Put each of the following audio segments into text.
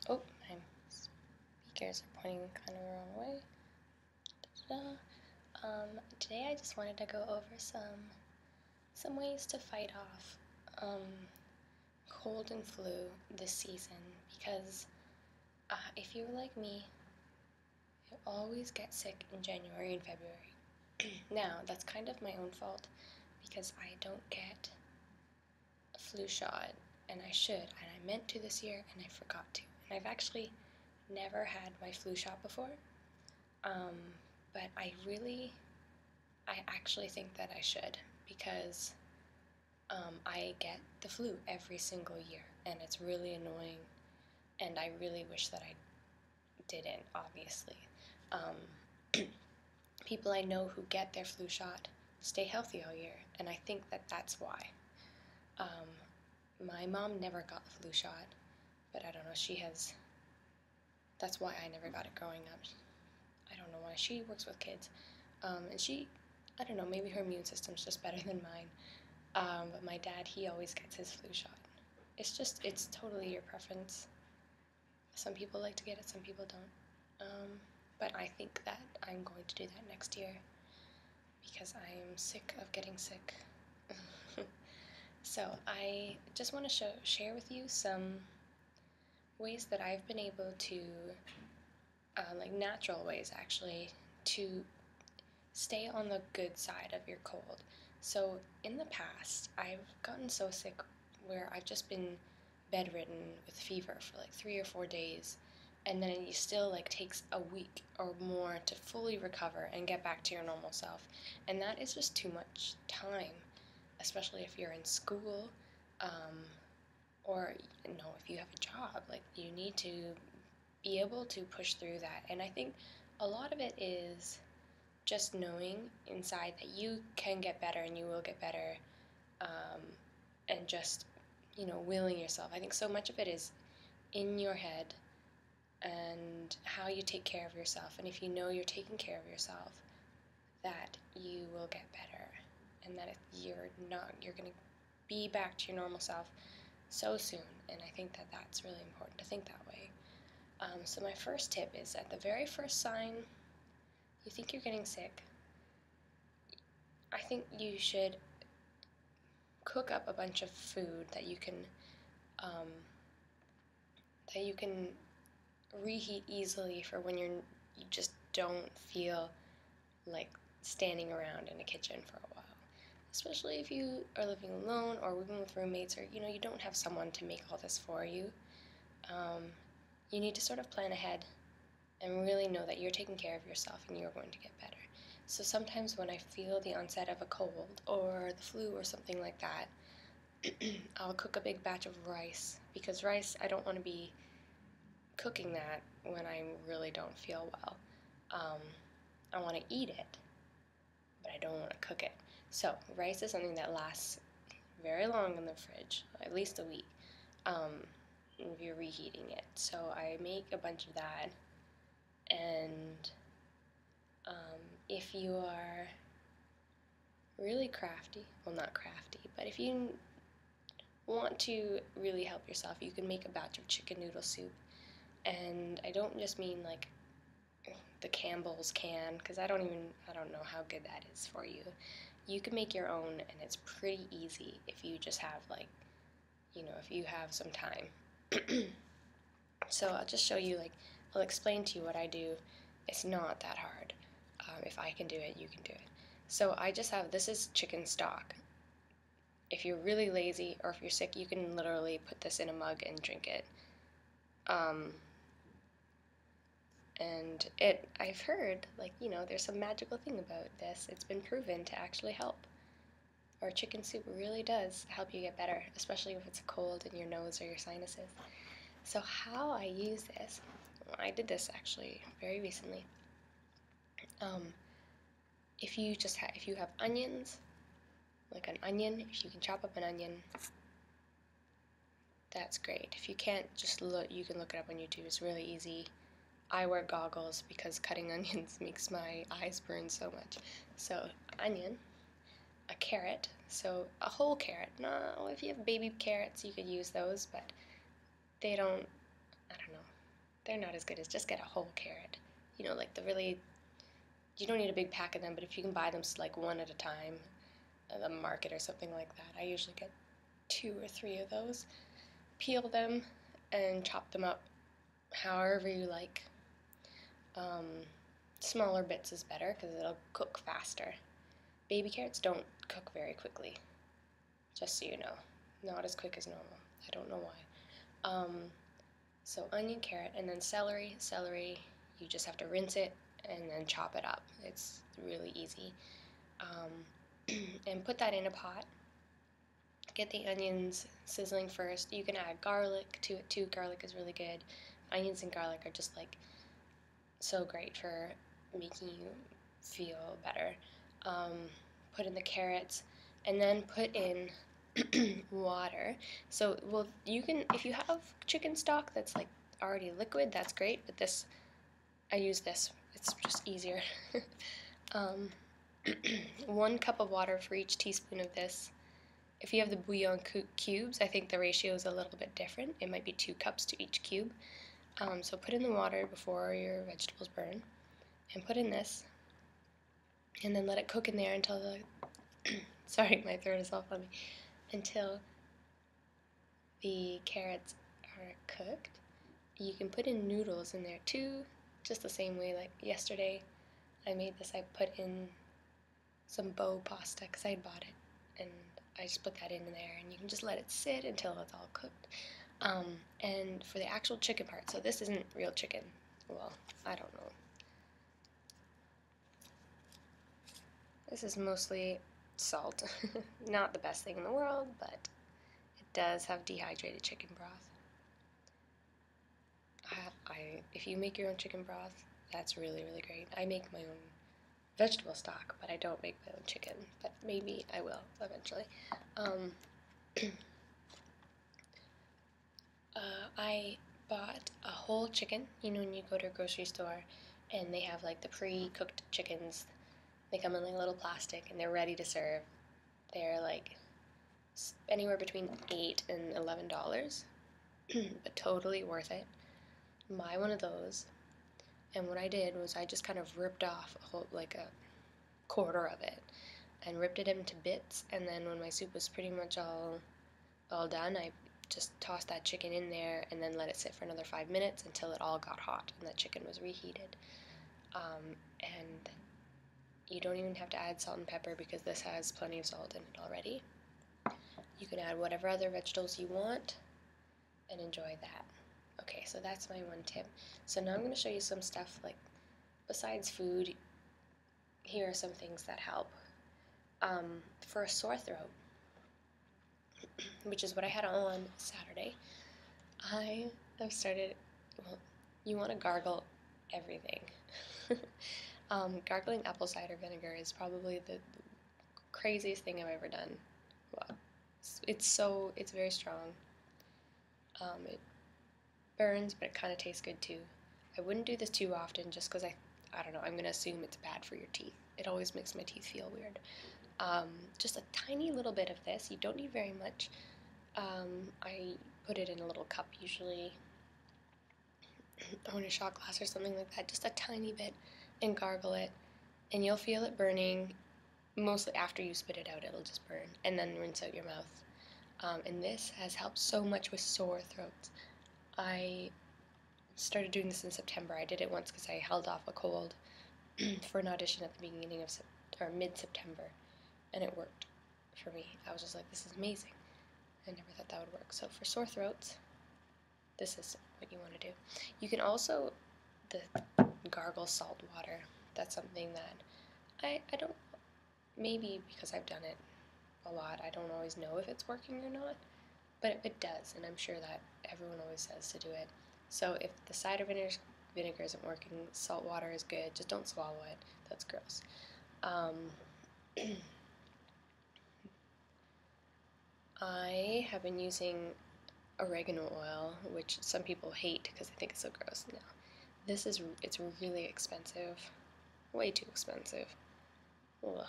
Oh, my speakers are pointing kind of the wrong way. Today I just wanted to go over some ways to fight off cold and flu this season, because if you're like me, you always get sick in January and February. Now, that's kind of my own fault because I don't get a flu shot, and I should, and I meant to this year, and I forgot to. And I've actually never had my flu shot before, but I actually think that I should, because I get the flu every single year, and it's really annoying, and I really wish that I didn't, obviously. People I know who get their flu shot stay healthy all year, and I think that that's why. My mom never got the flu shot, but I don't know, that's why I never got it growing up. I don't know why. She works with kids, and I don't know, maybe her immune system's just better than mine. But my dad, he always gets his flu shot. It's totally your preference. Some people like to get it, some people don't. But I think that I'm going to do that next year because I'm sick of getting sick. So I just want to share with you some ways that I've been able to, like natural ways actually, to stay on the good side of your cold. So in the past, I've gotten so sick where I've just been bedridden with fever for like 3 or 4 days, and then it still like takes a week or more to fully recover and get back to your normal self. And that is just too much time, especially if you're in school, or if you have a job. Like, you need to be able to push through that. And I think a lot of it is just knowing inside that you can get better and you will get better, and just, willing yourself. I think so much of it is in your head and how you take care of yourself. And if you know you're taking care of yourself, that you will get better, and that if you're going to be back to your normal self so soon. And I think that that's really important to think that way. So my first tip is, at the very first sign you think you're getting sick, I think you should cook up a bunch of food that you can reheat easily for when you just don't feel like standing around in a kitchen for a while. Especially if you are living alone or living with roommates, or you don't have someone to make all this for you. You need to sort of plan ahead and really know that you're taking care of yourself and you're going to get better. So sometimes when I feel the onset of a cold or the flu or something like that, I'll cook a big batch of rice, because rice, I don't want to be cooking that when I really don't feel well. I want to eat it, but I don't want to cook it. So rice is something that lasts very long in the fridge, at least a week, if you're reheating it. So I make a bunch of that, and if you are really crafty, well, not crafty, but if you want to really help yourself, you can make a batch of chicken noodle soup. And I don't just mean like the Campbell's can, because I don't know how good that is for you. You can make your own, and it's pretty easy if you just have if you have some time. So I'll just show you, I'll explain to you what I do. It's not that hard. If I can do it, you can do it. So this is chicken stock. If you're really lazy or if you're sick, you can literally put this in a mug and drink it. And I've heard, there's some magical thing about this. It's been proven to actually help. Or chicken soup really does help you get better, especially if it's a cold in your nose or your sinuses. So how I use this, I did this actually very recently. If you have onions, like an onion, if you can chop up an onion, that's great. If you can't, you can look it up on YouTube. It's really easy. I wear goggles because cutting onions makes my eyes burn so much. So, onion, a carrot, so a whole carrot. No, if you have baby carrots, you could use those, but they don't I don't know, they're not as good as just get a whole carrot. You know, like the really, you don't need a big pack of them, but if you can buy them like one at a time at the market or something like that, I usually get 2 or 3 of those. Peel them and chop them up however you like. Um, Smaller bits is better because it'll cook faster. Baby carrots don't cook very quickly, just so you know. Not as quick as normal. I don't know why. So onion, carrot, and then celery. Celery, you just have to rinse it and then chop it up. It's really easy. And put that in a pot. Get the onions sizzling first. You can add garlic to it too. Garlic is really good. Onions and garlic are just like so great for making you feel better. Put in the carrots and then put in water. So, well, you can, if you have chicken stock that's like already liquid, that's great, but this, I use this, it's just easier. 1 cup of water for each teaspoon of this. If you have the bouillon cubes, I think the ratio is a little bit different. It might be 2 cups to each cube. So put in the water before your vegetables burn, and put in this, and then let it cook in there until the, sorry, my throat is all funny, until the carrots are cooked. You can put in noodles in there too, just the same way like yesterday I made this. I put in some bow pasta because I had bought it, and I just put that in there, and you can just let it sit until it's all cooked. And for the actual chicken part, so this isn't real chicken. Well, I don't know. This is mostly salt. Not the best thing in the world, but it does have dehydrated chicken broth. If you make your own chicken broth, that's really, really great. I make my own vegetable stock, but I don't make my own chicken, but maybe I will eventually. I bought a whole chicken. You know when you go to a grocery store and they have like the pre-cooked chickens, they come in like little plastic and they're ready to serve. They're like anywhere between $8 and $11, but totally worth it. Buy one of those, and what I did was I just kind of ripped off a whole, like a quarter of it, and ripped it into bits, and then when my soup was pretty much all done, I just tossed that chicken in there and then let it sit for another 5 minutes until it all got hot and that chicken was reheated. And you don't even have to add salt and pepper because this has plenty of salt in it already. You can add whatever other vegetables you want and enjoy that. Okay, so that's my one tip. So now I'm going to show you some stuff like besides food. Here are some things that help. For a sore throat, which is what I had on Saturday, I have started, well, you want to gargle everything. Gargling apple cider vinegar is probably the craziest thing I've ever done. Well, it's very strong. It burns, but it kind of tastes good too. I wouldn't do this too often just because I don't know, I'm going to assume it's bad for your teeth. It always makes my teeth feel weird. Just a tiny little bit of this. You don't need very much. I put it in a little cup usually, or in a shot glass or something like that. Just a tiny bit, and gargle it, and you'll feel it burning. Mostly after you spit it out, it'll just burn, and then rinse out your mouth. And this has helped so much with sore throats. I started doing this in September. I did it once because I held off a cold for an audition at the beginning of mid-September, and it worked for me. I was just like, this is amazing. I never thought that would work. So for sore throats, this is what you want to do. You can also gargle salt water. That's something that I don't, maybe because I've done it a lot, I don't always know if it's working or not, but it does, and I'm sure that everyone always says to do it. So if the cider vinegar isn't working, salt water is good. Just don't swallow it. That's gross. I have been using oregano oil, which some people hate because they think it's so gross. No, it's really expensive, way too expensive. Ugh.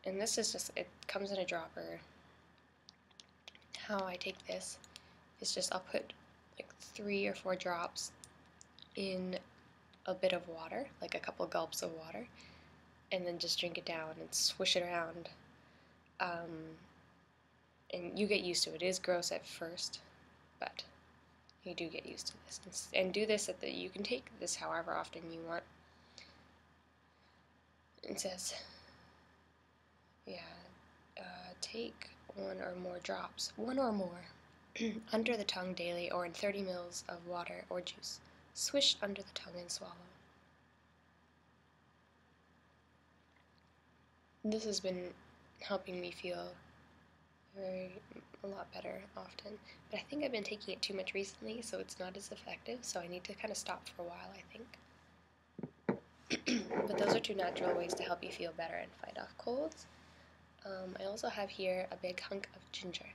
And this is just, it comes in a dropper. How I take this is just I'll put like 3 or 4 drops in a bit of water, like a couple gulps of water, and then just drink it down and swish it around. And you get used to it. It is gross at first, but you do get used to this. And do this you can take this however often you want. It says, take 1 or more drops, 1 or more, under the tongue daily or in 30 ml of water or juice. Swish under the tongue and swallow. This has been helping me feel a lot better often, but I think I've been taking it too much recently, so it's not as effective, so I need to kind of stop for a while, I think. But those are 2 natural ways to help you feel better and fight off colds. I also have here a big hunk of ginger,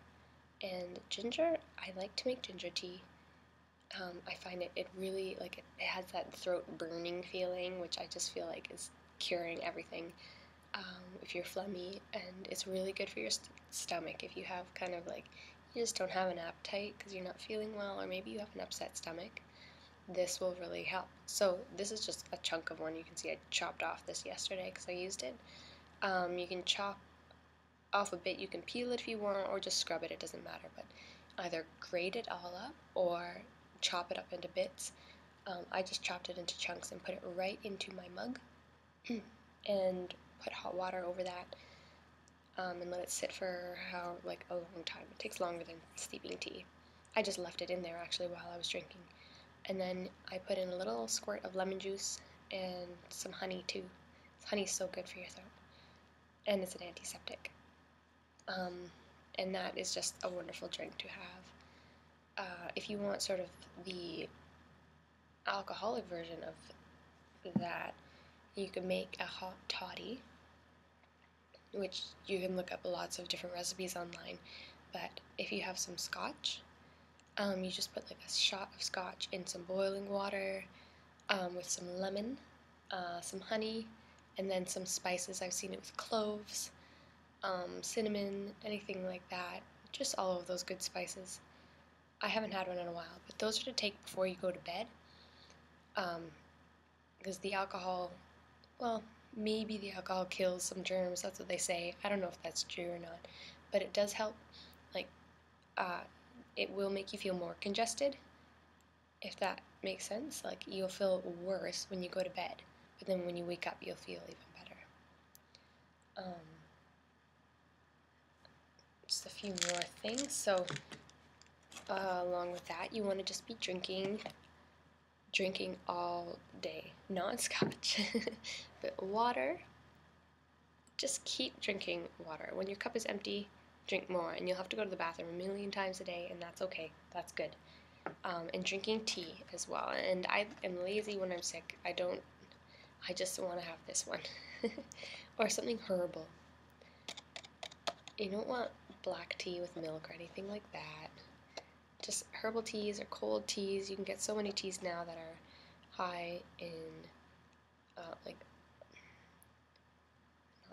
and ginger, I like to make ginger tea. I find it really, it has that throat burning feeling, which I just feel like is curing everything. If you're phlegmy, and it's really good for your stomach if you have you just don't have an appetite because you're not feeling well, or maybe you have an upset stomach. This will really help. So this is just a chunk of one. You can see I chopped off this yesterday because I used it. You can chop off a bit, you can peel it if you want, or just scrub it, it doesn't matter, but either grate it all up or chop it up into bits. I just chopped it into chunks and put it right into my mug and put hot water over that, and let it sit for a long time. It takes longer than steeping tea. I just left it in there actually while I was drinking. And then I put in a little squirt of lemon juice and some honey too. Honey's so good for your throat. And it's an antiseptic. And that is just a wonderful drink to have. If you want sort of the alcoholic version of that, you can make a hot toddy, which you can look up lots of different recipes online. But if you have some scotch, you just put a shot of scotch in some boiling water with some lemon, some honey, and then some spices. I've seen it with cloves, cinnamon, anything like that. Just all of those good spices. I haven't had one in a while, but those are to take before you go to bed. Because the alcohol, maybe the alcohol kills some germs, that's what they say. I don't know if that's true or not, but it does help. It will make you feel more congested, if that makes sense. You'll feel worse when you go to bed, but then when you wake up, you'll feel even better. Just a few more things. So, along with that, you want to just be drinking all day, not scotch, but water. Just keep drinking water. When your cup is empty, drink more, and you'll have to go to the bathroom a million times a day, and that's okay. That's good. And drinking tea as well. And I am lazy when I'm sick. I just want to have this one. Or something herbal. You don't want black tea with milk or anything like that. Just herbal teas or cold teas. You can get so many teas now that are high in, not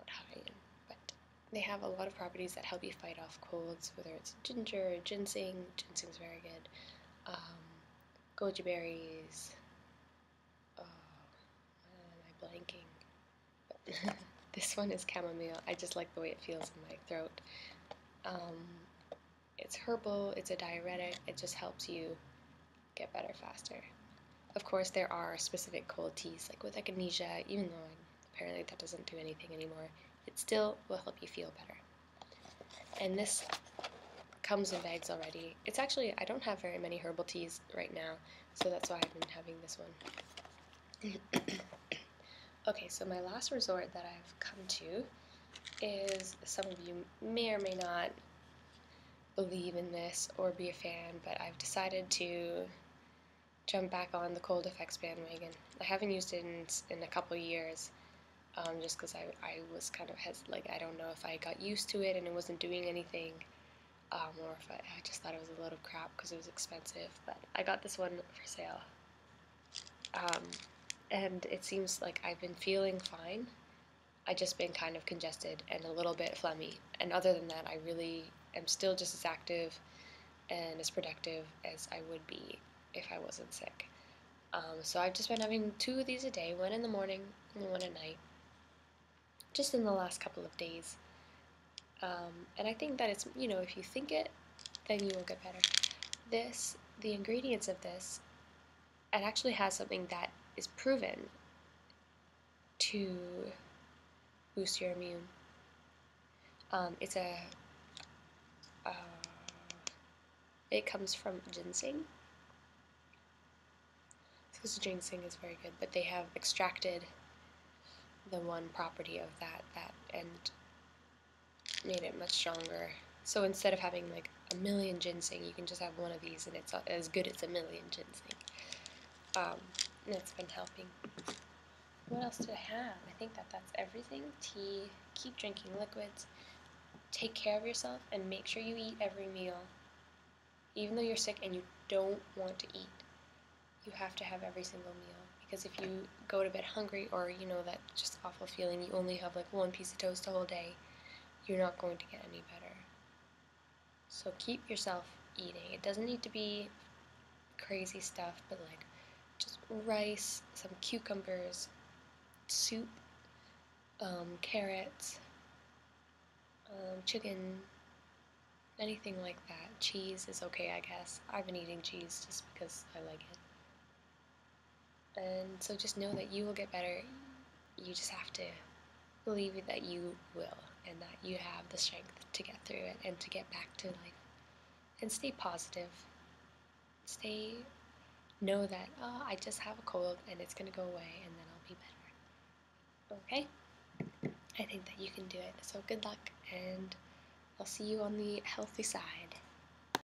high in, but they have a lot of properties that help you fight off colds, whether it's ginger or ginseng. Ginseng's very good. Goji berries. Oh, why am I blanking? This one is chamomile. I just like the way it feels in my throat. It's herbal, it's a diuretic, it just helps you get better faster. Of course, there are specific cold teas, like with echinacea, even though apparently that doesn't do anything anymore, it still will help you feel better. And this comes in bags already. It's actually, I don't have very many herbal teas right now, so that's why I've been having this one. Okay, so my last resort that I've come to is, some of you may or may not believe in this or be a fan, but I've decided to jump back on the cold effects bandwagon. I haven't used it in a couple years, just because I was kind of I don't know if I got used to it and it wasn't doing anything, or if I just thought it was a load of crap because it was expensive, but I got this one for sale. And it seems like I've been feeling fine. I've just been kind of congested and a little bit phlegmy, and other than that, I really am still just as active. and as productive as I would be if I wasn't sick. So I've just been having 2 of these a day, one in the morning and one at night, just in the last couple of days. And I think that it's, if you think it, then you will get better. The ingredients of this, it actually has something that is proven to boost your immune. It's uh, it comes from ginseng. Because ginseng is very good, but they have extracted the one property of that and made it much stronger. So instead of having like a million ginseng, you can just have one of these, and it's as good as a million ginseng. And it's been helping. What else did I have? I think that's everything. Tea. Keep drinking liquids. Take care of yourself, and make sure you eat every meal. Even though you're sick and you don't want to eat, you have to have every single meal. Because if you go to bed hungry, or that just awful feeling, you only have like one piece of toast the whole day, you're not going to get any better. So keep yourself eating. It doesn't need to be crazy stuff, but like just rice, some cucumbers, soup, carrots, chicken, anything like that. Cheese is okay, I guess. I've been eating cheese just because I like it. And so just know that you will get better. You just have to believe that you will, and that you have the strength to get through it and to get back to life. And stay positive. Know that, I just have a cold and it's going to go away and then I'll be better. Okay? I think that you can do it. So good luck, and I'll see you on the healthy side.